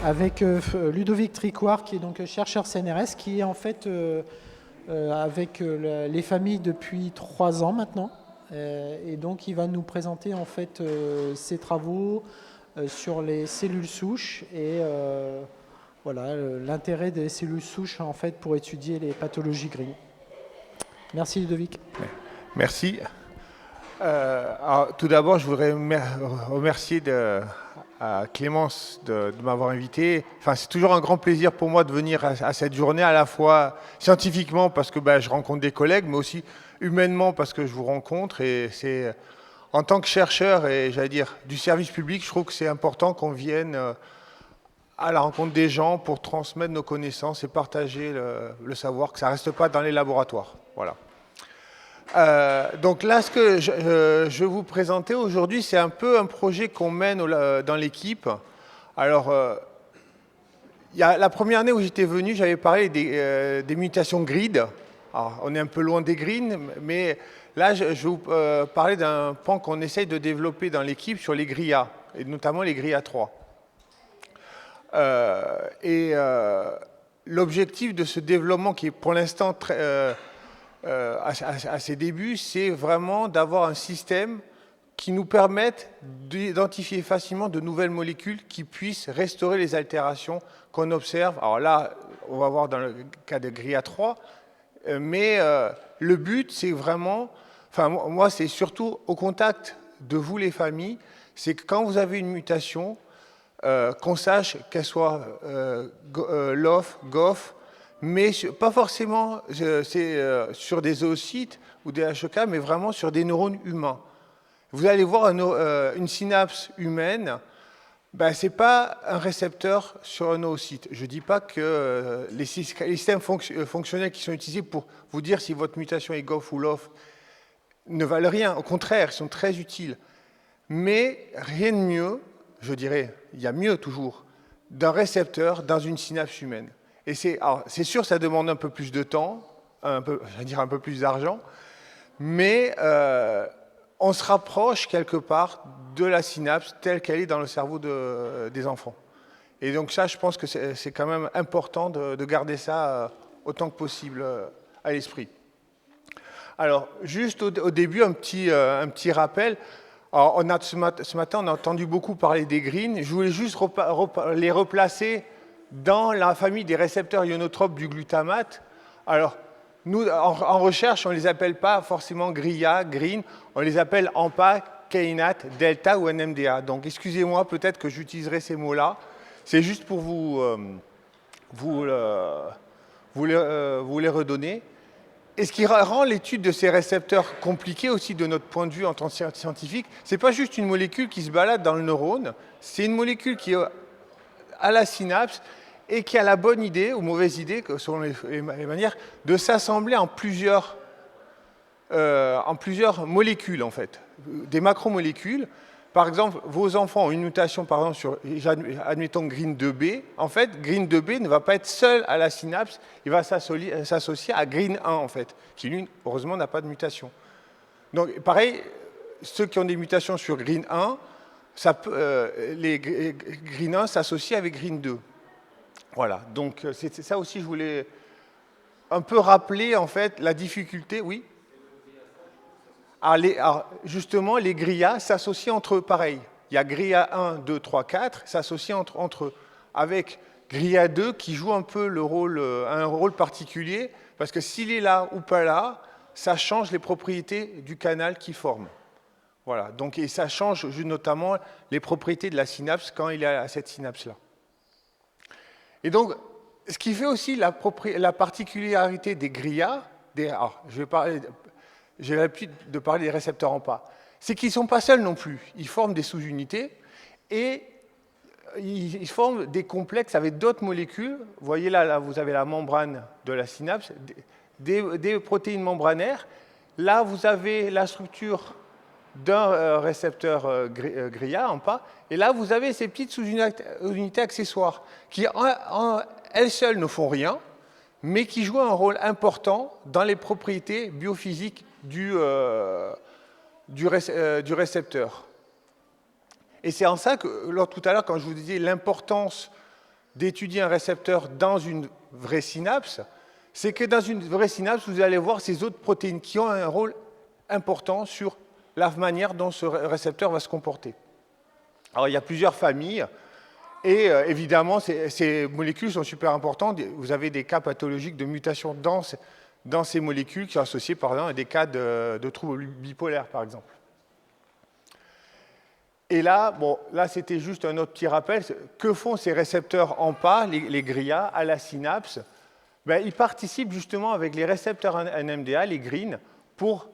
avec Ludovic Tricoire, qui est donc chercheur CNRS, qui est en fait avec les familles depuis 3 ans maintenant. Et donc il va nous présenter en fait ses travaux sur les cellules souches et voilà l'intérêt des cellules souches en fait pour étudier les pathologies green. Merci Ludovic. Merci. Alors, tout d'abord, je voudrais remercier à Clémence de m'avoir invité. Enfin, c'est toujours un grand plaisir pour moi de venir à cette journée, à la fois scientifiquement parce que je rencontre des collègues, mais aussi humainement parce que je vous rencontre. Et c'est en tant que chercheur et j'allais dire du service public, je trouve que c'est important qu'on vienne à la rencontre des gens pour transmettre nos connaissances et partager le savoir, que ça ne reste pas dans les laboratoires. Voilà. Donc là, ce que je vais vous présenter aujourd'hui, c'est un peu un projet qu'on mène dans l'équipe. Alors, la première année où j'étais venu, j'avais parlé des mutations grid. Alors, on est un peu loin des greens, mais là, je vais vous parler d'un pan qu'on essaye de développer dans l'équipe sur les GRIA, et notamment les GRIA 3. L'objectif de ce développement, qui est pour l'instant très... à ses débuts, c'est vraiment d'avoir un système qui nous permette d'identifier facilement de nouvelles molécules qui puissent restaurer les altérations qu'on observe. Alors là, on va voir dans le cas de GRIA3, mais le but, c'est vraiment, enfin moi, c'est surtout au contact de vous les familles, c'est que quand vous avez une mutation, qu'on sache qu'elle soit LOF, GOF, mais pas forcément sur des oocytes ou des HEK, mais vraiment sur des neurones humains. Vous allez voir une synapse humaine, ce n'est pas un récepteur sur un oocyte. Je ne dis pas que les systèmes fonctionnels qui sont utilisés pour vous dire si votre mutation est GOF ou LOF ne valent rien. Au contraire, ils sont très utiles. Mais rien de mieux, je dirais, il y a mieux toujours, d'un récepteur dans une synapse humaine. Et c'est sûr, ça demande un peu plus de temps, un peu plus d'argent, mais on se rapproche quelque part de la synapse telle qu'elle est dans le cerveau des enfants. Et donc ça, je pense que c'est quand même important de garder ça autant que possible à l'esprit. Alors, juste au début, un petit rappel. Alors, ce matin, on a entendu beaucoup parler des greens. Je voulais juste les replacer dans la famille des récepteurs ionotropes du glutamate. Alors, nous, en recherche, on ne les appelle pas forcément GRIA, green, on les appelle AMPA, kainate, delta ou NMDA. Donc, excusez-moi, peut-être que j'utiliserai ces mots-là. C'est juste pour vous les redonner. Et ce qui rend l'étude de ces récepteurs compliquée aussi de notre point de vue en tant que scientifique, ce n'est pas juste une molécule qui se balade dans le neurone, c'est une molécule qui est à la synapse et qui a la bonne idée, ou mauvaise idée, selon les manières, de s'assembler en plusieurs molécules, en fait, des macromolécules. Par exemple, vos enfants ont une mutation, par exemple, sur, admettons, GRIN2B. En fait, GRIN2B ne va pas être seul à la synapse, il va s'associer à GRIN1, en fait, qui, lui, heureusement, n'a pas de mutation. Donc, pareil, ceux qui ont des mutations sur GRIN1, les GRIN1 s'associent avec GRIN2. Voilà, donc c'est ça aussi, je voulais un peu rappeler, en fait, la difficulté, oui. Alors, justement, les GRIA s'associent entre eux, pareil. Il y a GRIA 1, 2, 3, 4, s'associent entre eux, avec GRIA 2 qui joue un peu un rôle particulier, parce que s'il est là ou pas là, ça change les propriétés du canal qu'il forme. Voilà, donc, et ça change notamment les propriétés de la synapse quand il est à cette synapse-là. Et donc, ce qui fait aussi la particularité des GRIA, j'ai l'habitude de parler des récepteurs AMPA, c'est qu'ils ne sont pas seuls non plus. Ils forment des sous-unités et ils forment des complexes avec d'autres molécules. Vous voyez là, vous avez la membrane de la synapse, des protéines membranaires. Là, vous avez la structure d'un récepteur GRIA, AMPA, et là, vous avez ces petites sous-unités accessoires qui, elles seules, ne font rien, mais qui jouent un rôle important dans les propriétés biophysiques du récepteur. Et c'est en ça que, tout à l'heure, quand je vous disais l'importance d'étudier un récepteur dans une vraie synapse, c'est que dans une vraie synapse, vous allez voir ces autres protéines qui ont un rôle important sur la manière dont ce récepteur va se comporter. Alors, il y a plusieurs familles, et évidemment, ces molécules sont super importantes. Vous avez des cas pathologiques de mutation dans ces molécules qui sont associés, par exemple, à des cas de troubles bipolaires, par exemple. Et là, bon, là, c'était juste un autre petit rappel. Que font ces récepteurs AMPA, les GRIA, à la synapse? Ben, ils participent justement avec les récepteurs NMDA, les GRIN, pour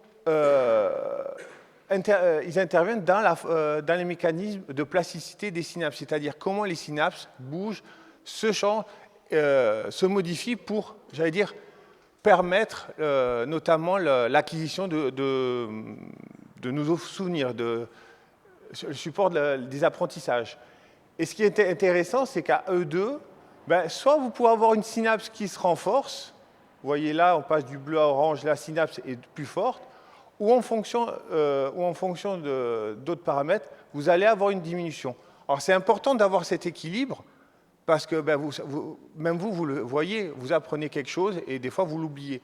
ils interviennent dans les mécanismes de plasticité des synapses, c'est-à-dire comment les synapses bougent, se changent, se modifient pour, j'allais dire, permettre notamment l'acquisition de nouveaux souvenirs, le support des apprentissages. Et ce qui est intéressant, c'est qu'à E2, ben, soit vous pouvez avoir une synapse qui se renforce, vous voyez là, on passe du bleu à orange, la synapse est plus forte, ou en fonction d'autres paramètres, vous allez avoir une diminution. Alors c'est important d'avoir cet équilibre, parce que ben, même vous le voyez, vous apprenez quelque chose et des fois vous l'oubliez.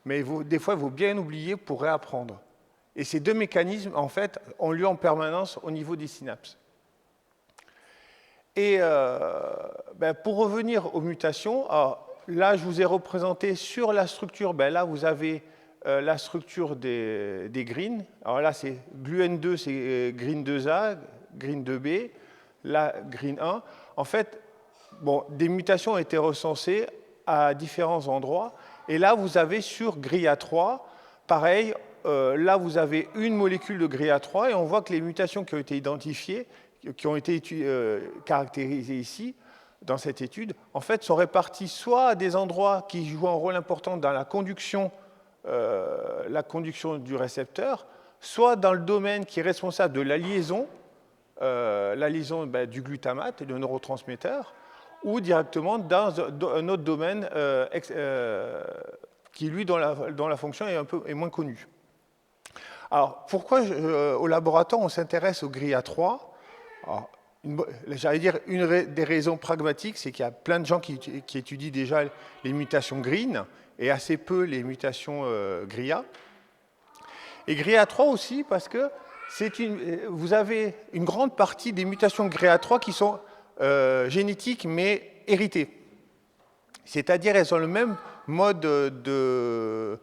Mais des fois, il faut bien oublier pour réapprendre. Et ces deux mécanismes, en fait, ont lieu en permanence au niveau des synapses. Et ben, pour revenir aux mutations, alors, là, je vous ai représenté sur la structure, ben, là, vous avez la structure des GRIN. Alors là, c'est GLUN2, c'est GRIN2A, GRIN2B, là, GRIN1. En fait, bon, des mutations ont été recensées à différents endroits. Et là, vous avez sur GRIA3, pareil, là, vous avez une molécule de GRIA3 et on voit que les mutations qui ont été identifiées, qui ont été caractérisées ici, dans cette étude, en fait, sont réparties soit à des endroits qui jouent un rôle important dans la conduction du récepteur, soit dans le domaine qui est responsable de la liaison ben, du glutamate et du neurotransmetteur, ou directement dans un autre domaine qui, lui, dont la fonction est moins connue. Alors, pourquoi au laboratoire on s'intéresse au GRIA3? J'allais dire, une des raisons pragmatiques, c'est qu'il y a plein de gens qui étudient déjà les mutations GRIN et assez peu les mutations GRIA. Et GRIA3 aussi, parce que vous avez une grande partie des mutations GRIA3 qui sont génétiques, mais héritées. C'est-à-dire, elles ont le même mode de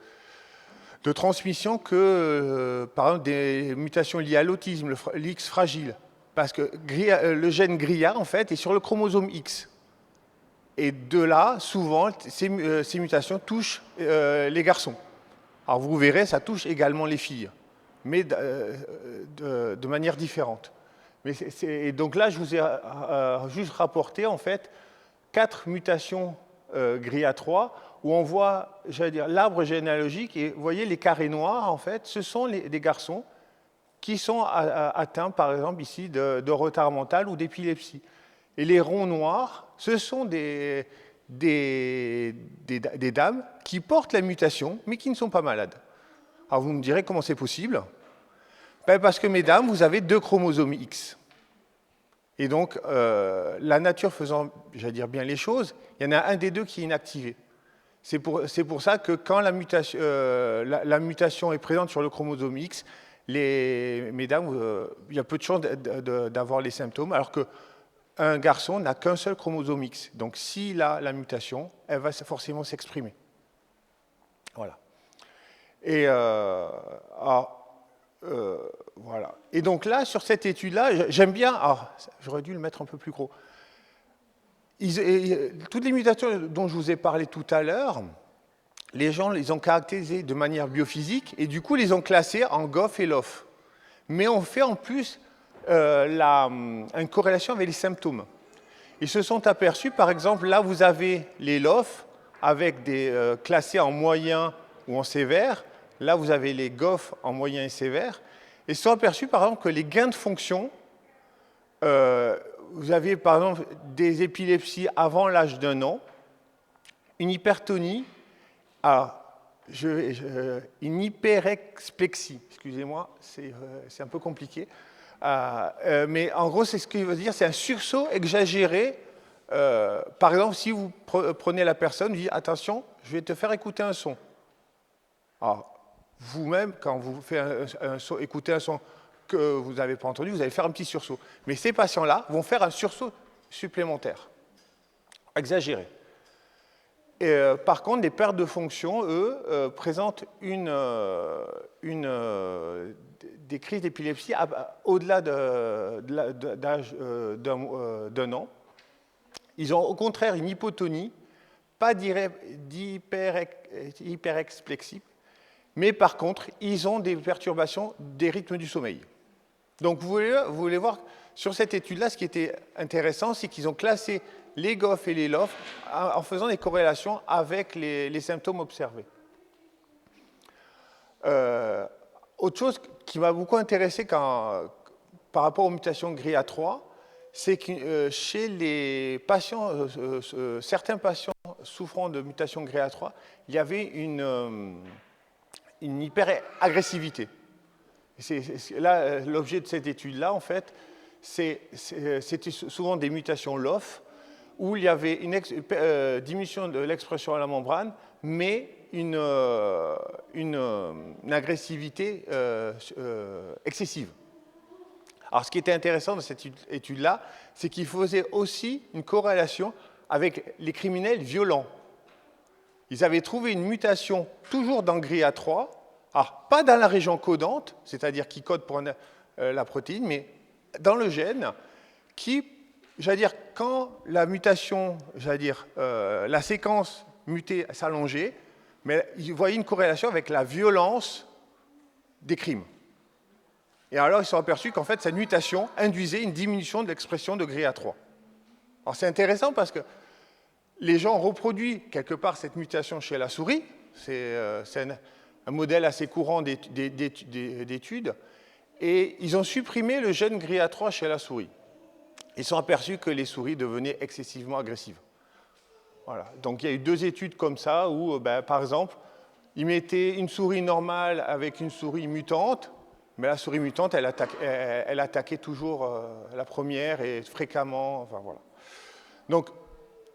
transmission que, par exemple, des mutations liées à l'autisme, l'X fragile. Parce que le gène GRIA, en fait, est sur le chromosome X. Et de là, souvent, ces mutations touchent les garçons. Alors, vous verrez, ça touche également les filles, mais de manière différente. Et donc là, je vous ai juste rapporté, en fait, 4 mutations GRIA3, où on voit, j'allais dire, l'arbre généalogique, et vous voyez, les carrés noirs, en fait, ce sont des garçons qui sont atteints, par exemple, ici, de retard mental ou d'épilepsie. Et les ronds noirs, ce sont des dames qui portent la mutation, mais qui ne sont pas malades. Alors vous me direz comment c'est possible? Ben parce que, mesdames, vous avez 2 chromosomes X. Et donc, la nature faisant, j'allais dire bien les choses, il y en a un des deux qui est inactivé. C'est pour ça que quand la mutation est présente sur le chromosome X, mesdames, il y a peu de chances d'avoir les symptômes, alors qu'un garçon n'a qu'un seul chromosome X. Donc, s'il a la mutation, elle va forcément s'exprimer. Voilà. Et voilà. Et donc là, sur cette étude-là, j'aime bien... Alors, j'aurais dû le mettre un peu plus gros. Toutes les mutations dont je vous ai parlé tout à l'heure, les gens les ont caractérisées de manière biophysique et du coup les ont classées en GOF et LOF. Mais on fait en plus une corrélation avec les symptômes. Ils se sont aperçus, par exemple, là vous avez les LOF avec des classés en moyen ou en sévère. Là vous avez les GOF en moyen et sévère. Et ils se sont aperçus, par exemple, que les gains de fonction, vous avez par exemple des épilepsies avant l'âge d'1 an, une hypertonie, une hyperexplexie, excusez-moi, c'est un peu compliqué, mais en gros c'est ce qu'il veut dire, c'est un sursaut exagéré Par exemple, si vous prenez la personne, vous dites attention, je vais te faire écouter un son. Alors, vous-même, quand vous faites écouter un son que vous n'avez pas entendu, vous allez faire un petit sursaut. Mais ces patients-là vont faire un sursaut supplémentaire, exagéré. Et, par contre, les pertes de fonction, eux, présentent des crises d'épilepsie au-delà d'âge d'un an. Ils ont au contraire une hypotonie, pas d'hyperexplexie, mais par contre, ils ont des perturbations des rythmes du sommeil. Donc vous voulez voir, sur cette étude-là, ce qui était intéressant, c'est qu'ils ont classé les GOF et les LOF en faisant des corrélations avec les symptômes observés. Autre chose qui m'a beaucoup intéressé par rapport aux mutations GRIA3, c'est que chez les patients, certains patients souffrant de mutations GRIA3, il y avait une hyperagressivité. Là, l'objet de cette étude-là, en fait, c'était souvent des mutations LOF, où il y avait une diminution de l'expression à la membrane, mais une agressivité excessive. Alors, ce qui était intéressant dans cette étude-là, c'est qu'il faisait aussi une corrélation avec les criminels violents. Ils avaient trouvé une mutation toujours dans GRIA3, alors pas dans la région codante, c'est-à-dire qui code pour la protéine, mais dans le gène qui, j'allais dire, quand la mutation, la séquence mutée s'allongeait, mais ils voyaient une corrélation avec la violence des crimes. Et alors, ils se sont aperçus qu'en fait, cette mutation induisait une diminution de l'expression de GRIA3. Alors, c'est intéressant parce que les gens ont reproduit quelque part cette mutation chez la souris. C'est un modèle assez courant d'études. Et ils ont supprimé le gène GRIA3 chez la souris. Ils se sont aperçus que les souris devenaient excessivement agressives. Voilà. Donc, il y a eu 2 études comme ça où, par exemple, ils mettaient une souris normale avec une souris mutante. Mais la souris mutante, elle attaquait toujours la première et fréquemment. Enfin, voilà. Donc,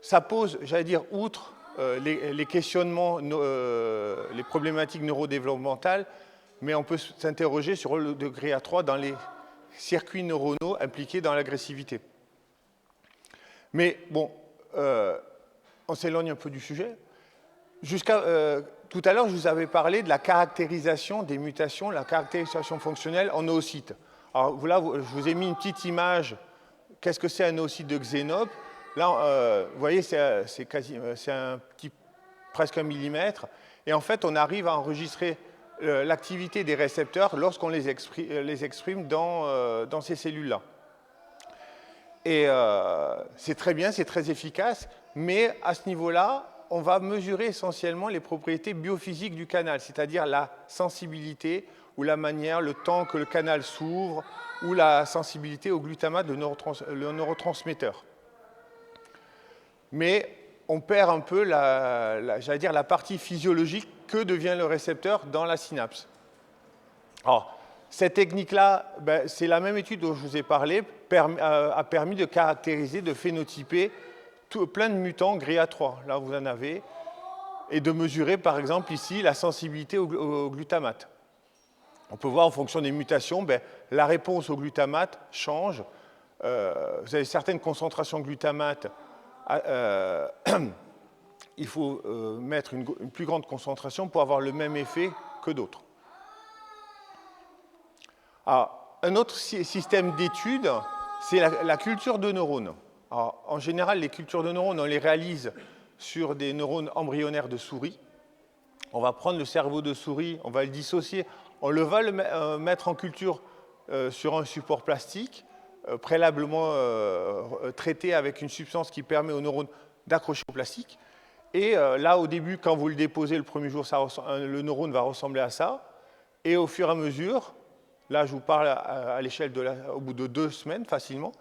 ça pose, j'allais dire, outre les questionnements, les problématiques neurodéveloppementales, mais on peut s'interroger sur le degré A3 dans les circuits neuronaux impliqués dans l'agressivité. Mais bon, on s'éloigne un peu du sujet. Tout à l'heure, je vous avais parlé de la caractérisation des mutations, la caractérisation fonctionnelle en oocytes. Alors là, je vous ai mis une petite image. Qu'est-ce que c'est un oocyte de Xénope? Là, vous voyez, c'est presque 1 millimètre. Et en fait, on arrive à enregistrer l'activité des récepteurs lorsqu'on les exprime dans ces cellules-là. Et c'est très bien, c'est très efficace, mais à ce niveau-là, on va mesurer essentiellement les propriétés biophysiques du canal, c'est-à-dire la sensibilité ou la manière, le temps que le canal s'ouvre, ou la sensibilité au glutamate, le neurotransmetteur. Mais on perd un peu la partie physiologique que devient le récepteur dans la synapse. Alors, cette technique-là, c'est la même étude dont je vous ai parlé, a permis de caractériser, de phénotyper plein de mutants GRIA3, là vous en avez, et de mesurer par exemple ici la sensibilité au glutamate. On peut voir en fonction des mutations, la réponse au glutamate change. Vous avez certaines concentrations de glutamate, il faut mettre une plus grande concentration pour avoir le même effet que d'autres. Alors, un autre système d'études, c'est la culture de neurones. Alors, en général, les cultures de neurones, on les réalise sur des neurones embryonnaires de souris. On va prendre le cerveau de souris, on va le dissocier, on va le mettre en culture sur un support plastique, préalablement traité avec une substance qui permet aux neurones d'accrocher au plastique. Et là, au début, quand vous le déposez le premier jour, le neurone va ressembler à ça. Et au fur et à mesure, là, je vous parle à l'échelle au bout de 2 semaines, facilement,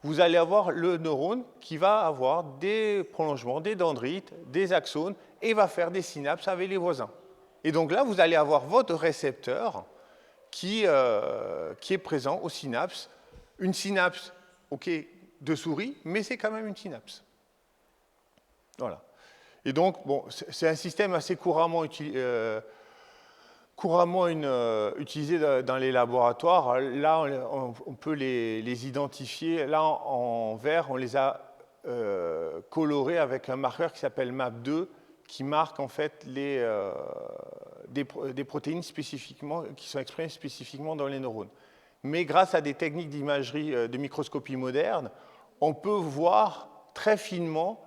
vous allez avoir le neurone qui va avoir des prolongements, des dendrites, des axones, et va faire des synapses avec les voisins. Et donc là, vous allez avoir votre récepteur qui est présent aux synapses. Une synapse, OK, de souris, mais c'est quand même une synapse. Voilà. Et donc, bon, c'est un système assez couramment utilisé dans les laboratoires. Là, on peut les identifier. Là, en vert, on les a colorés avec un marqueur qui s'appelle MAP2, qui marque en fait des protéines spécifiquement, qui sont exprimées spécifiquement dans les neurones. Mais grâce à des techniques d'imagerie, de microscopie moderne, on peut voir très finement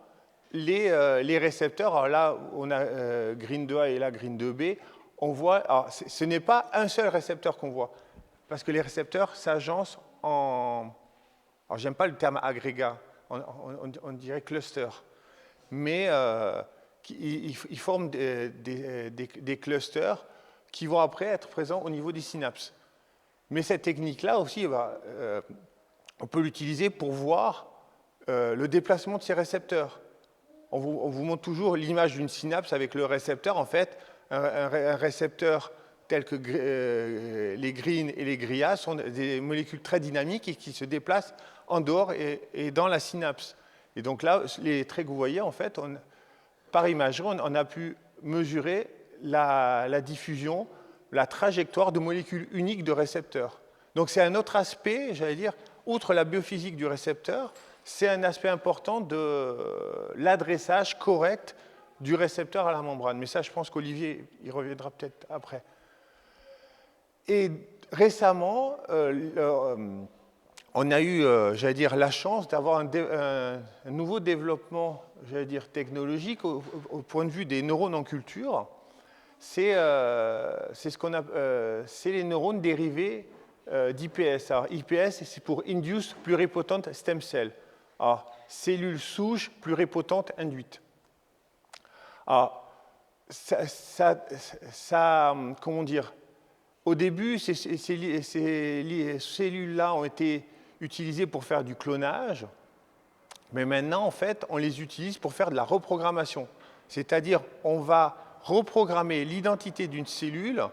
les récepteurs. Alors là, on a Green 2A et là Green 2B. On voit, alors ce n'est pas un seul récepteur qu'on voit, parce que les récepteurs s'agencent en... Alors, j'aime pas le terme agrégat, on dirait cluster. Mais ils forment des clusters qui vont après être présents au niveau des synapses. Mais cette technique-là aussi, on peut l'utiliser pour voir le déplacement de ces récepteurs. On vous montre toujours l'image d'une synapse avec le récepteur. En fait, un récepteur tel que les green et les gria sont des molécules très dynamiques et qui se déplacent en dehors et dans la synapse. Et donc là, les traits que vous voyez, en fait, par imagerie, on a pu mesurer la diffusion, la trajectoire de molécules uniques de récepteurs. Donc c'est un autre aspect, j'allais dire, outre la biophysique du récepteur, c'est un aspect important de l'adressage correct du récepteur à la membrane. Mais ça, je pense qu'Olivier y reviendra peut-être après. Et récemment, on a eu, j'allais dire, la chance d'avoir un nouveau développement, j'allais dire, technologique au point de vue des neurones en culture. C'est les neurones dérivés d'IPS. Alors, IPS, c'est pour Induced Pluripotent Stem Cell. Alors, cellules souches pluripotentes induites. Alors, comment dire, au début, ces cellules-là ont été utilisées pour faire du clonage, mais maintenant, en fait, on les utilise pour faire de la reprogrammation. C'est-à-dire, on va reprogrammer l'identité d'une cellule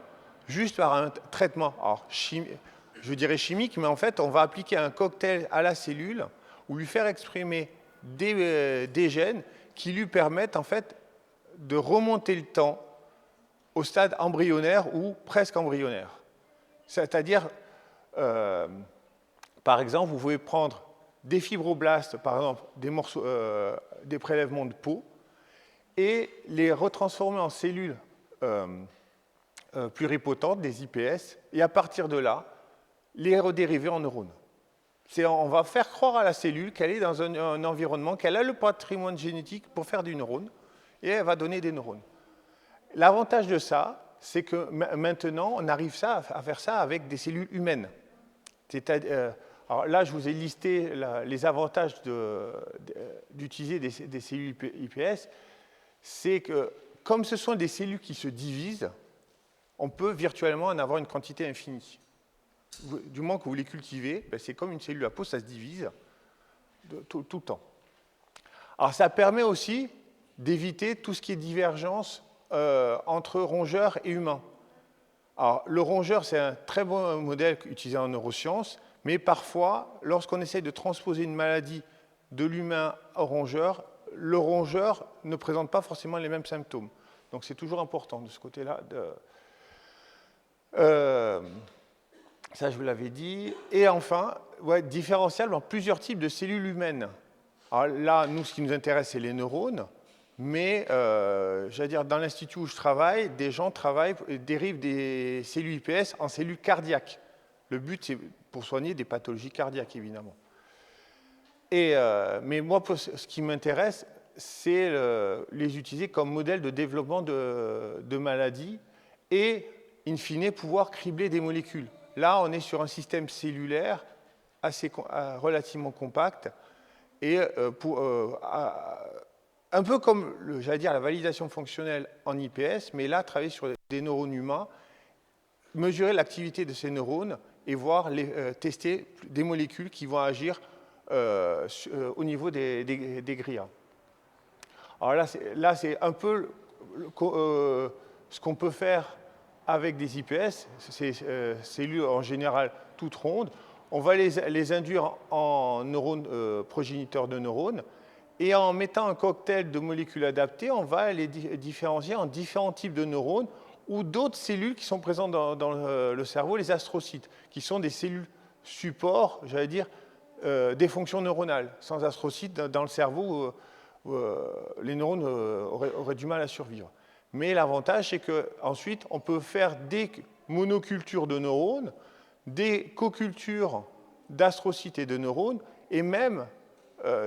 juste par un traitement, alors, je dirais chimique, mais en fait, on va appliquer un cocktail à la cellule ou lui faire exprimer des gènes qui lui permettent, en fait, de remonter le temps au stade embryonnaire ou presque embryonnaire. C'est-à-dire, par exemple, vous pouvez prendre des fibroblastes, par exemple, des prélèvements de peau, et les retransformer en cellules pluripotentes, des IPS, et à partir de là, les redériver en neurones. On va faire croire à la cellule qu'elle est dans un environnement, qu'elle a le patrimoine génétique pour faire du neurone, et elle va donner des neurones. L'avantage de ça, c'est que maintenant, on arrive à faire ça avec des cellules humaines. Alors là, je vous ai listé les avantages d'utiliser des cellules IPS. C'est que, comme ce sont des cellules qui se divisent, on peut virtuellement en avoir une quantité infinie. Du moment que vous les cultivez, c'est comme une cellule à peau, ça se divise tout le temps. Alors ça permet aussi d'éviter tout ce qui est divergence entre rongeurs et humains. Alors, le rongeur, c'est un très bon modèle utilisé en neurosciences, mais parfois, lorsqu'on essaie de transposer une maladie de l'humain au rongeur, le rongeur ne présente pas forcément les mêmes symptômes. Donc c'est toujours important de ce côté-là. Ça, je vous l'avais dit. Et enfin, différentiel dans plusieurs types de cellules humaines. Alors là, nous, ce qui nous intéresse, c'est les neurones. Mais, j'allais dire, dans l'institut où je travaille, des gens dérivent des cellules IPS en cellules cardiaques. Le but, c'est pour soigner des pathologies cardiaques, évidemment. Mais moi, ce qui m'intéresse, c'est les utiliser comme modèle de développement de maladies et, in fine, pouvoir cribler des molécules. Là, on est sur un système cellulaire relativement compact et un peu comme, j'allais dire, la validation fonctionnelle en IPS, mais là, travailler sur des neurones humains, mesurer l'activité de ces neurones et voir tester des molécules qui vont agir au niveau des grilles. Alors là, c'est un peu ce qu'on peut faire avec des IPS, ces cellules en général toutes rondes. On va les induire en neurones progéniteurs de neurones. Et en mettant un cocktail de molécules adaptées, on va les différencier en différents types de neurones ou d'autres cellules qui sont présentes dans le cerveau, les astrocytes, qui sont des cellules support, j'allais dire, des fonctions neuronales. Sans astrocytes, dans le cerveau, les neurones auraient du mal à survivre. Mais l'avantage, c'est qu'ensuite, on peut faire des monocultures de neurones, des co-cultures d'astrocytes et de neurones, et même,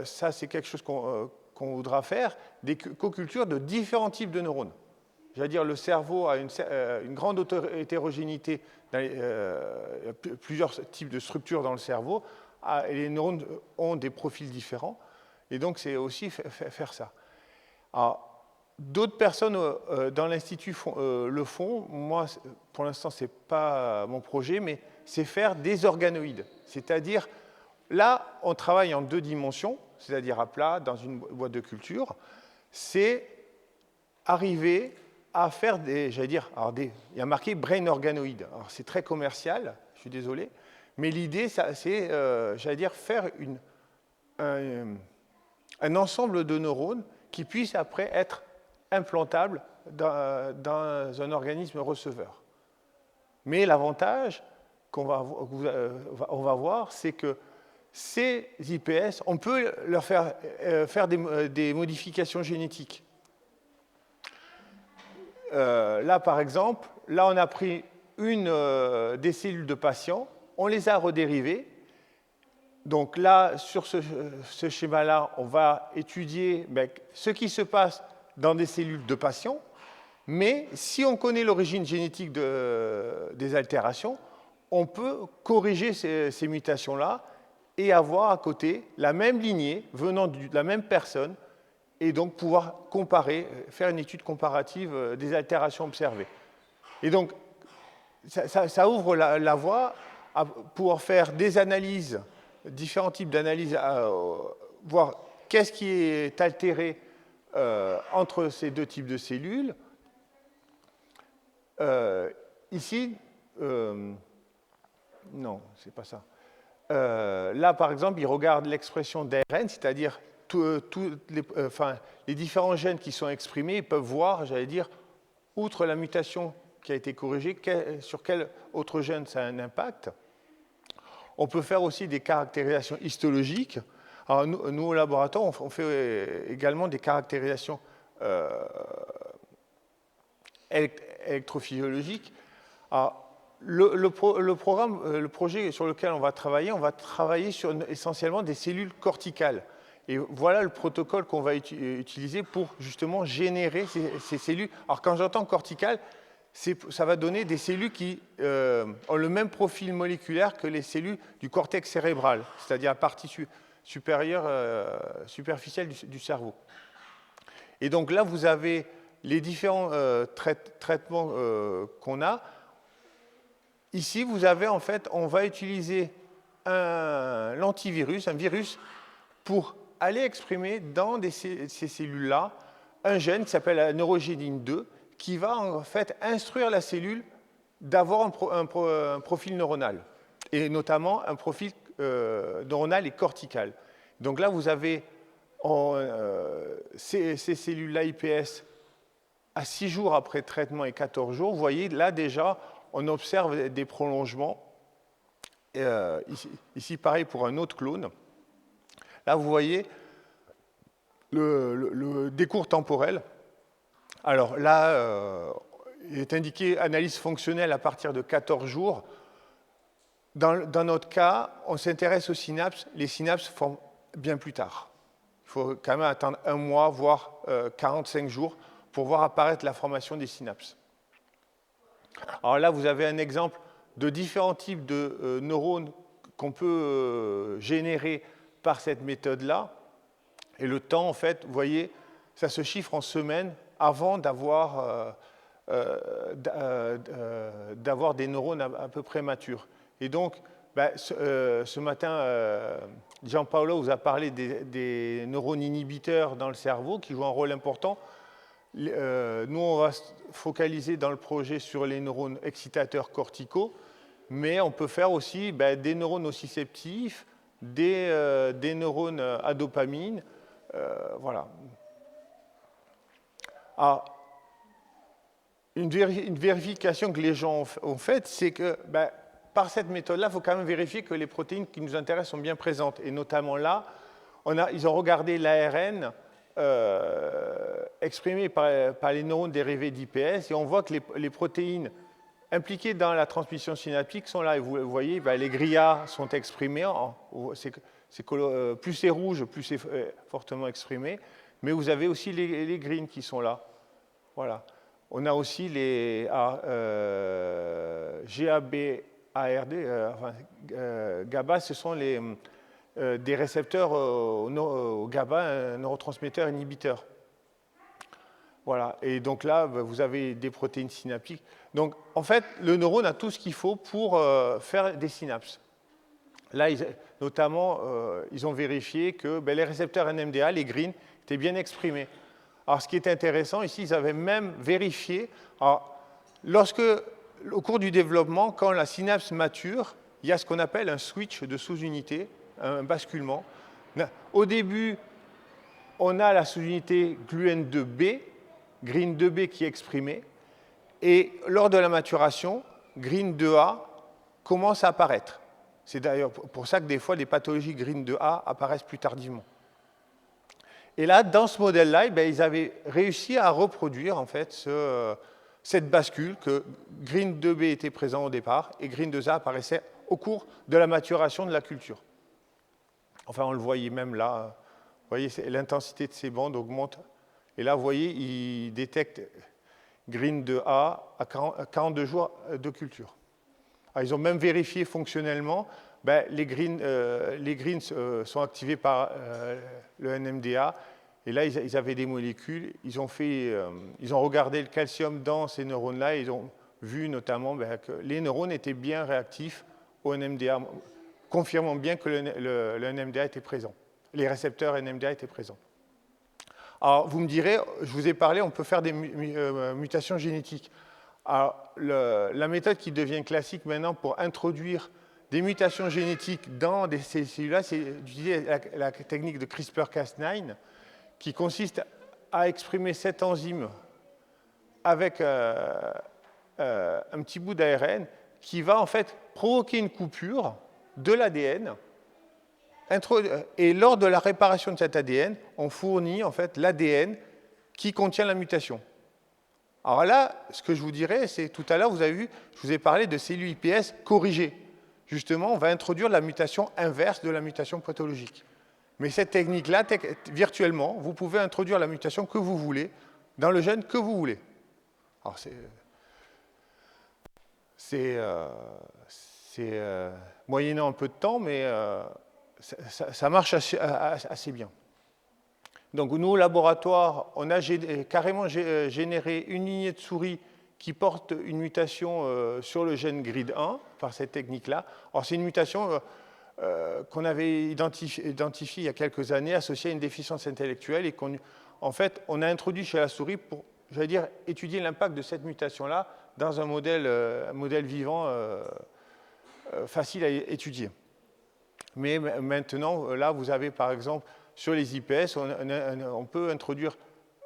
ça c'est quelque chose qu'on voudra faire, des co-cultures de différents types de neurones. J'allais dire, le cerveau a une grande hétérogénéité, plusieurs types de structures dans le cerveau, et les neurones ont des profils différents, et donc c'est aussi faire ça. Alors, d'autres personnes dans l'Institut le font. Moi, pour l'instant, ce n'est pas mon projet, mais c'est faire des organoïdes. C'est-à-dire, là, on travaille en 2 dimensions, c'est-à-dire à plat, dans une boîte de culture. C'est arriver à faire j'allais dire, il y a marqué brain organoïde. Alors, c'est très commercial, je suis désolé, mais l'idée, c'est, j'allais dire, faire un ensemble de neurones qui puissent après être implantable dans un organisme receveur. Mais l'avantage qu'on va voir, c'est que ces IPS, on peut leur faire des modifications génétiques. Là, par exemple, là, on a pris des cellules de patients, on les a redérivées. Donc là, sur ce schéma-là, on va étudier ce qui se passe dans des cellules de patients, mais si on connaît l'origine génétique des altérations, on peut corriger ces mutations-là et avoir à côté la même lignée venant de la même personne et donc pouvoir comparer, faire une étude comparative des altérations observées. Et donc, ça ouvre la voie à pouvoir faire des analyses, différents types d'analyses, voir qu'est-ce qui est altéré entre ces 2 types de cellules. Ici, non, c'est pas ça. Là, par exemple, il regarde l'expression d'ARN, c'est-à-dire les différents gènes qui sont exprimés, ils peuvent voir, j'allais dire, outre la mutation qui a été corrigée, sur quel autre gène ça a un impact. On peut faire aussi des caractérisations histologiques. Alors, nous, au laboratoire, on fait également des caractérisations électrophysiologiques. Alors, le projet sur lequel on va travailler sur essentiellement des cellules corticales. Et voilà le protocole qu'on va utiliser pour justement générer ces cellules. Alors, quand j'entends corticale, ça va donner des cellules qui ont le même profil moléculaire que les cellules du cortex cérébral, c'est-à-dire la partie supérieure, superficielle du cerveau. Et donc là, vous avez les différents traitements qu'on a. Ici, vous avez en fait, on va utiliser l'antivirus, un virus, pour aller exprimer dans ces cellules-là un gène qui s'appelle la neurogénine 2, qui va en fait instruire la cellule d'avoir un profil neuronal, et notamment un profil neuronal et cortical. Donc là, vous avez ces cellules-là IPS à 6 jours après traitement et 14 jours. Vous voyez, là déjà, on observe des prolongements. Ici, pareil pour un autre clone. Là, vous voyez le décours temporel. Alors là, il est indiqué analyse fonctionnelle à partir de 14 jours. Dans notre cas, on s'intéresse aux synapses. Les synapses se forment bien plus tard. Il faut quand même attendre 1 mois, voire 45 jours pour voir apparaître la formation des synapses. Alors là, vous avez un exemple de différents types de neurones qu'on peut générer par cette méthode-là. Et le temps, en fait, vous voyez, ça se chiffre en semaines avant d'avoir des neurones à peu près matures. Et donc, ce matin, Gianpaolo vous a parlé des neurones inhibiteurs dans le cerveau qui jouent un rôle important. Nous, on va se focaliser dans le projet sur les neurones excitateurs corticaux, mais on peut faire aussi des neurones nociceptifs, des neurones à dopamine, Voilà. Alors, une vérification que les gens ont faite, c'est que par cette méthode-là, il faut quand même vérifier que les protéines qui nous intéressent sont bien présentes. Et notamment là, ils ont regardé l'ARN exprimé par les neurones dérivés d'IPS, et on voit que les protéines impliquées dans la transmission synaptique sont là. Et vous voyez, les GRIA sont exprimés. Plus c'est rouge, plus c'est fortement exprimé. Mais vous avez aussi les greens qui sont là. Voilà. On a aussi les GABARD, GABA, ce sont des récepteurs au GABA, un neurotransmetteur inhibiteur. Voilà. Et donc là, vous avez des protéines synaptiques. Donc, en fait, le neurone a tout ce qu'il faut pour faire des synapses. Là, notamment, ils ont vérifié que les récepteurs NMDA, les green, étaient bien exprimés. Alors, ce qui est intéressant, ici, ils avaient même vérifié, au cours du développement, quand la synapse mature, il y a ce qu'on appelle un switch de sous-unité, un basculement. Au début, on a la sous-unité GLUN2B, GRIN2B qui est exprimée, et lors de la maturation, GRIN2A commence à apparaître. C'est d'ailleurs pour ça que des fois, les pathologies GRIN2A apparaissent plus tardivement. Et là, dans ce modèle-là, ils avaient réussi à reproduire en fait cette bascule, que GRIN2B était présent au départ et GRIN2A apparaissait au cours de la maturation de la culture. Enfin, on le voyait même là. Vous voyez, l'intensité de ces bandes augmente. Et là, vous voyez, ils détectent GRIN2A à 42 jours de culture. Alors, ils ont même vérifié fonctionnellement, les greens sont activés par le NMDA. Et là, ils avaient des molécules. Ils ont regardé le calcium dans ces neurones-là. Et ils ont vu notamment que les neurones étaient bien réactifs au NMDA, confirmant bien que le NMDA était présent. Les récepteurs NMDA étaient présents. Alors, vous me direz, je vous ai parlé, on peut faire des mutations génétiques. Alors, la méthode qui devient classique maintenant pour introduire des mutations génétiques dans ces cellules-là, c'est d'utiliser la technique de CRISPR-Cas9, qui consiste à exprimer cette enzyme avec un petit bout d'ARN qui va en fait provoquer une coupure de l'ADN. Et lors de la réparation de cet ADN, on fournit en fait l'ADN qui contient la mutation. Alors là, ce que je vous dirais, c'est tout à l'heure, vous avez vu, je vous ai parlé de cellules iPS corrigées. Justement, on va introduire la mutation inverse de la mutation pathologique. Mais cette technique-là, virtuellement, vous pouvez introduire la mutation que vous voulez dans le gène que vous voulez. Alors c'est moyennant un peu de temps, mais ça marche assez bien. Donc nous, au laboratoire, on a carrément généré une lignée de souris qui porte une mutation sur le gène GRID1 par cette technique-là. Alors c'est une mutation qu'on avait identifiée il y a quelques années, associée à une déficience intellectuelle, et en fait, on a introduit chez la souris pour, j'allais dire, étudier l'impact de cette mutation-là dans un modèle vivant facile à étudier. Mais maintenant, là, vous avez par exemple, sur les IPS, on peut introduire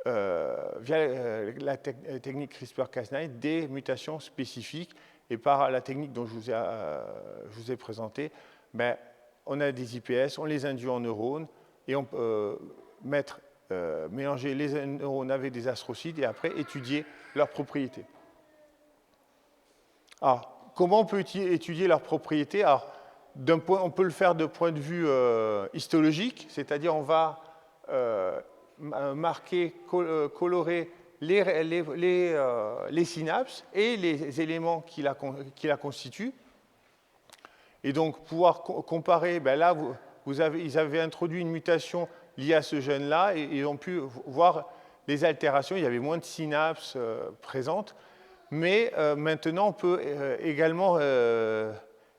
via la technique CRISPR-Cas9 des mutations spécifiques. Et par la technique dont je vous ai présenté, on a des IPS, on les induit en neurones et on peut mélanger les neurones avec des astrocytes et après étudier leurs propriétés. Alors, comment on peut étudier leurs propriétés? Alors, on peut le faire de point de vue histologique, c'est-à-dire on va marquer, colorer les synapses et les éléments qui la constituent. Et donc, pouvoir comparer, là, ils avaient introduit une mutation liée à ce gène-là et ils ont pu voir les altérations. Il y avait moins de synapses présentes. Mais maintenant, on peut également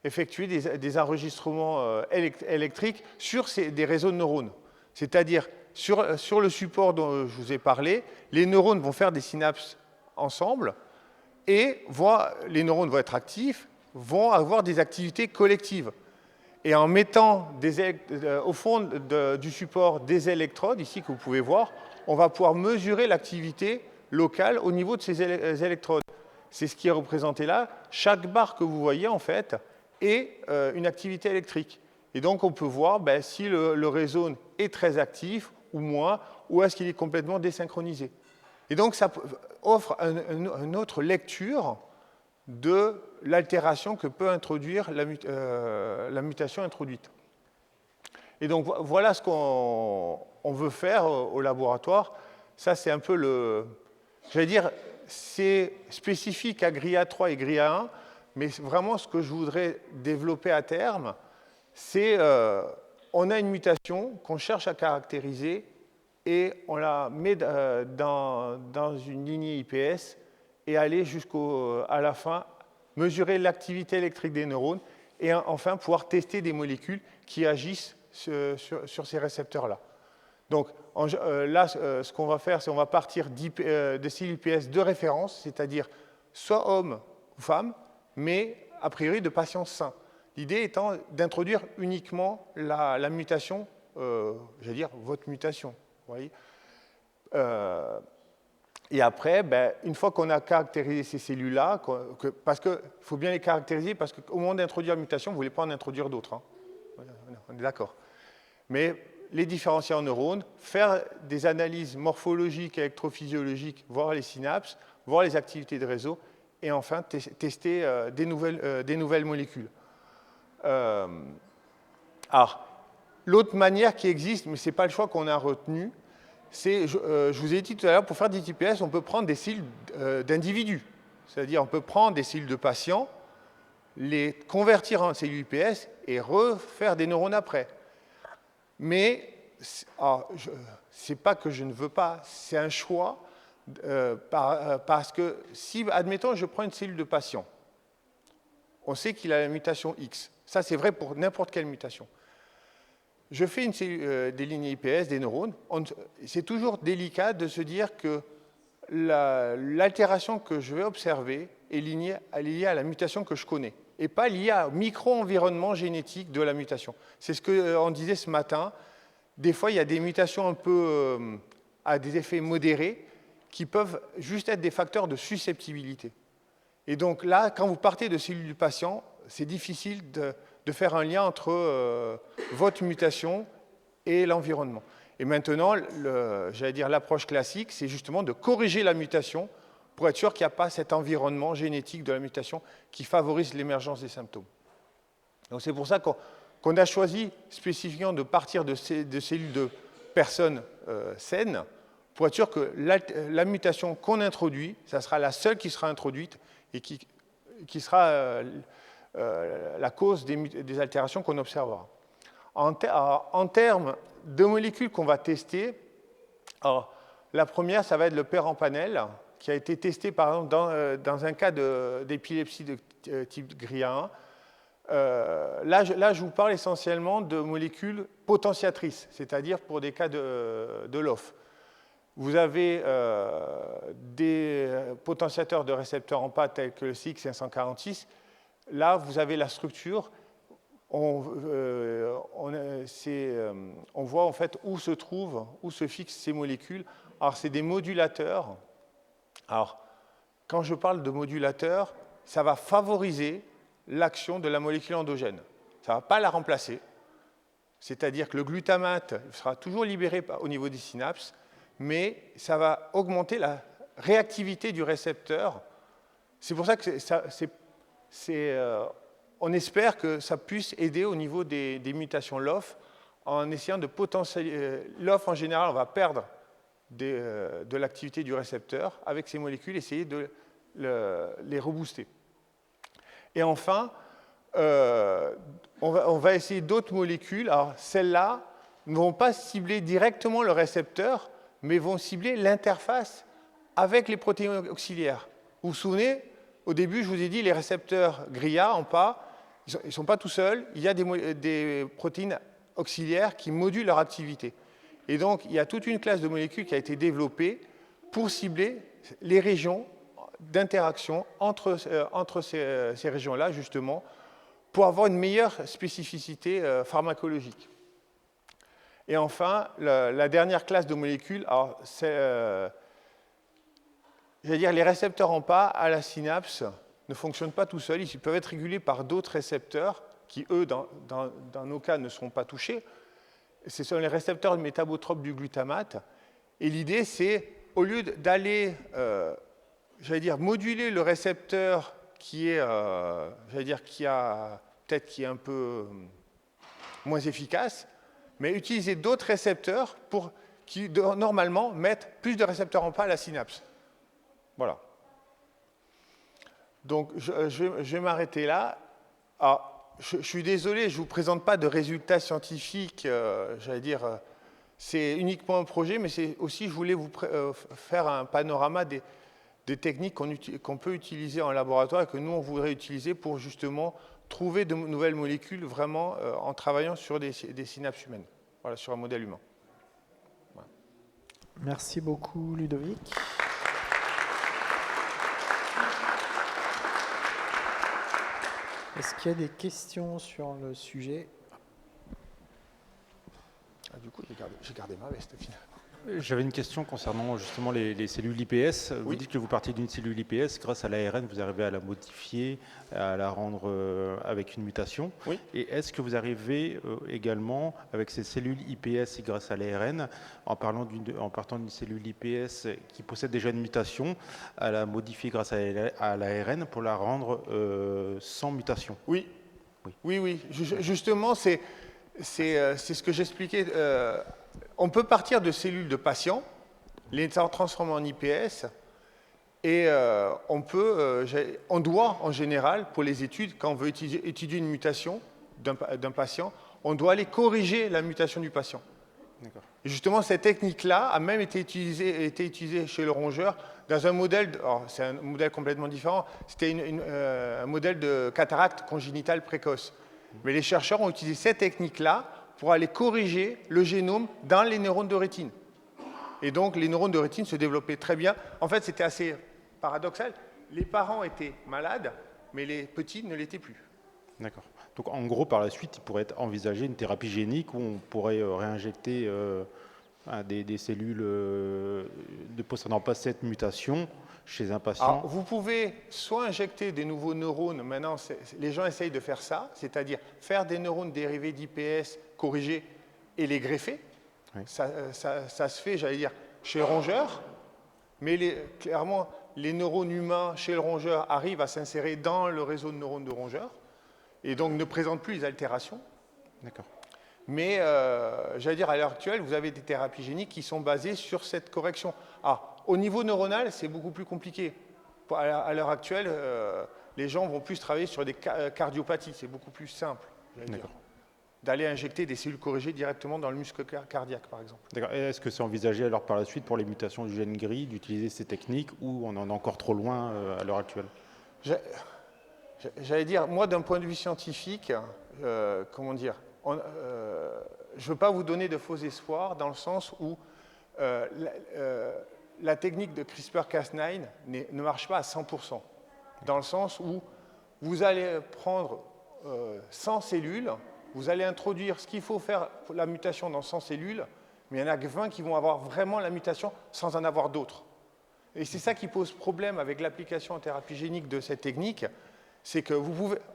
effectuer des enregistrements électriques sur des réseaux de neurones. C'est-à-dire, sur le support dont je vous ai parlé, les neurones vont faire des synapses ensemble et les neurones vont être actifs, vont avoir des activités collectives. Et en mettant au fond du support des électrodes, ici que vous pouvez voir, on va pouvoir mesurer l'activité locale au niveau de ces électrodes. C'est ce qui est représenté là. Chaque barre que vous voyez, en fait, est une activité électrique. Et donc, on peut voir si le réseau est très actif ou moins, ou est-ce qu'il est complètement désynchronisé. Et donc, ça offre une autre lecture de l'altération que peut introduire la mutation introduite. Et donc, voilà ce qu'on veut faire au laboratoire. Ça, c'est un peu j'allais dire, c'est spécifique à GRIA 3 et GRIA 1, mais vraiment ce que je voudrais développer à terme, c'est on a une mutation qu'on cherche à caractériser et on la met dans une lignée IPS et aller jusqu'à la fin, mesurer l'activité électrique des neurones et enfin pouvoir tester des molécules qui agissent sur ces récepteurs-là. Donc là, ce qu'on va faire, c'est on va partir de cellules IPS de référence, c'est-à-dire soit hommes ou femmes, mais a priori de patients sains. L'idée étant d'introduire uniquement la mutation, j'allais dire votre mutation. Vous voyez et après, une fois qu'on a caractérisé ces cellules-là, parce qu'il faut bien les caractériser, parce qu'au moment d'introduire la mutation, vous ne voulez pas en introduire d'autres. Hein. On est d'accord. Mais les différencier en neurones, faire des analyses morphologiques, électrophysiologiques, voir les synapses, voir les activités de réseau, et enfin tester des nouvelles molécules. Alors, l'autre manière qui existe, mais ce n'est pas le choix qu'on a retenu, c'est, je vous ai dit tout à l'heure, pour faire des IPS, on peut prendre des cellules d'individus. C'est-à-dire, on peut prendre des cellules de patients, les convertir en cellules IPS et refaire des neurones après. Mais, c'est pas que je ne veux pas, c'est un choix, parce que si, admettons, je prends une cellule de patient, on sait qu'il a la mutation X. Ça, c'est vrai pour n'importe quelle mutation. Je fais des lignées IPS, des neurones. C'est toujours délicat de se dire que l'altération que je vais observer est liée à la mutation que je connais et pas liée au micro-environnement génétique de la mutation. C'est ce qu'on disait ce matin. Des fois, il y a des mutations un peu à des effets modérés qui peuvent juste être des facteurs de susceptibilité. Et donc là, quand vous partez de cellules du patient, c'est difficile de faire un lien entre votre mutation et l'environnement. Et maintenant, j'allais dire l'approche classique, c'est justement de corriger la mutation pour être sûr qu'il n'y a pas cet environnement génétique de la mutation qui favorise l'émergence des symptômes. Donc c'est pour ça qu'on a choisi spécifiquement de partir de cellules de personnes saines pour être sûr que la mutation qu'on introduit, ça sera la seule qui sera introduite et qui sera la cause des altérations qu'on observera. En termes de molécules qu'on va tester, alors, la première, ça va être le pérampanel, qui a été testé par exemple dans un cas d'épilepsie de type GRIA 1. Là, je vous parle essentiellement de molécules potentiatrices, c'est-à-dire pour des cas de LOF. Vous avez des potentiateurs de récepteurs en pâte tels que le CX546. Là, vous avez la structure. On voit en fait où se fixent ces molécules. Alors, c'est des modulateurs. Alors, quand je parle de modulateurs, ça va favoriser l'action de la molécule endogène. Ça ne va pas la remplacer. C'est-à-dire que le glutamate sera toujours libéré au niveau des synapses, mais ça va augmenter la réactivité du récepteur. C'est pour ça que on espère que ça puisse aider au niveau des mutations LOF en essayant de potentialiser. LOF, en général, on va perdre de l'activité du récepteur avec ces molécules, essayer de les rebooster. Et enfin, on va essayer d'autres molécules. Alors, celles-là ne vont pas cibler directement le récepteur, mais vont cibler l'interface avec les protéines auxiliaires. Vous vous souvenez, au début, je vous ai dit, les récepteurs GRIA en pas, ils ne sont pas tout seuls, il y a des protéines auxiliaires qui modulent leur activité. Et donc, il y a toute une classe de molécules qui a été développée pour cibler les régions d'interaction entre ces régions-là, justement, pour avoir une meilleure spécificité pharmacologique. Et enfin, la dernière classe de molécules, alors j'allais dire, les récepteurs en pas à la synapse ne fonctionnent pas tout seuls, ils peuvent être régulés par d'autres récepteurs qui, eux, dans nos cas, ne seront pas touchés. Ce sont les récepteurs métabotropes du glutamate. Et l'idée, c'est, au lieu d'aller, j'allais dire, moduler le récepteur qui est, j'allais dire, qui est un peu moins efficace, mais utiliser d'autres récepteurs qui, normalement, mettent plus de récepteurs en pas à la synapse. Voilà. Donc, je vais m'arrêter là. Alors, je suis désolé, je ne vous présente pas de résultats scientifiques, j'allais dire, c'est uniquement un projet, mais c'est aussi, je voulais vous faire un panorama des techniques qu'on peut utiliser en laboratoire et que nous, on voudrait utiliser pour justement trouver de nouvelles molécules vraiment en travaillant sur des synapses humaines, voilà, sur un modèle humain. Voilà. Merci beaucoup, Ludovic. Est-ce qu'il y a des questions sur le sujet? Du coup, j'ai gardé ma veste finalement. J'avais une question concernant justement les cellules IPS. Vous Oui. dites que vous partiez d'une cellule IPS, grâce à l'ARN, vous arrivez à la modifier, à la rendre avec une mutation. Oui. Et est-ce que vous arrivez également, avec ces cellules IPS et grâce à l'ARN, en partant d'une cellule IPS qui possède déjà une mutation, à la modifier grâce à l'ARN pour la rendre sans mutation? Oui. Oui. Justement, c'est ce que j'expliquais. On peut partir de cellules de patients, les transformer en IPS, et on doit, en général, pour les études, quand on veut étudier une mutation d'un patient, on doit aller corriger la mutation du patient. Et justement, cette technique-là a même été utilisée chez le rongeur dans un modèle, c'est un modèle complètement différent, c'était un modèle de cataracte congénitale précoce. Mais les chercheurs ont utilisé cette technique-là pour aller corriger le génome dans les neurones de rétine. Et donc, les neurones de rétine se développaient très bien. En fait, c'était assez paradoxal. Les parents étaient malades, mais les petits ne l'étaient plus. D'accord. Donc, en gros, par la suite, il pourrait être envisagé une thérapie génique où on pourrait réinjecter des cellules ne possédant pas cette mutation chez un patient. Alors, vous pouvez soit injecter des nouveaux neurones, maintenant les gens essayent de faire ça, c'est-à-dire faire des neurones dérivés d'IPS corrigés et les greffer. Oui. Ça se fait, j'allais dire, chez le rongeur, mais clairement, les neurones humains chez le rongeur arrivent à s'insérer dans le réseau de neurones de rongeur et donc ne présentent plus les altérations. D'accord. Mais, j'allais dire, à l'heure actuelle, vous avez des thérapies géniques qui sont basées sur cette correction. Au niveau neuronal, c'est beaucoup plus compliqué. À l'heure actuelle, les gens vont plus travailler sur des cardiopathies. C'est beaucoup plus simple, d'aller injecter des cellules corrigées directement dans le muscle cardiaque, par exemple. D'accord. Et est-ce que c'est envisagé alors par la suite pour les mutations du gène gris d'utiliser ces techniques ou on en est encore trop loin à l'heure actuelle? J'allais dire, moi, d'un point de vue scientifique, comment dire, je ne veux pas vous donner de faux espoirs dans le sens où la technique de CRISPR-Cas9 ne marche pas à 100%. Dans le sens où vous allez prendre 100 cellules, vous allez introduire ce qu'il faut faire pour la mutation dans 100 cellules, mais il n'y en a que 20 qui vont avoir vraiment la mutation sans en avoir d'autres. Et c'est ça qui pose problème avec l'application en thérapie génique de cette technique, c'est que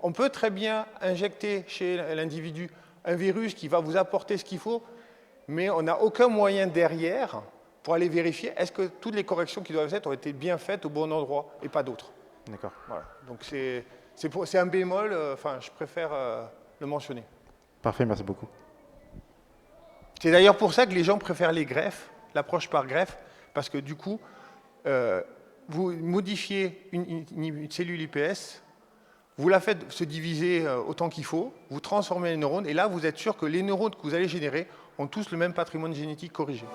on peut très bien injecter chez l'individu un virus qui va vous apporter ce qu'il faut, mais on n'a aucun moyen derrière pour aller vérifier est-ce que toutes les corrections qui doivent être ont été bien faites au bon endroit et pas d'autres. D'accord. Voilà. Donc c'est un bémol, je préfère le mentionner. Parfait, merci beaucoup. C'est d'ailleurs pour ça que les gens préfèrent les greffes, l'approche par greffe, parce que du coup, vous modifiez une cellule IPS, vous la faites se diviser autant qu'il faut, vous transformez les neurones, et là, vous êtes sûr que les neurones que vous allez générer ont tous le même patrimoine génétique corrigé.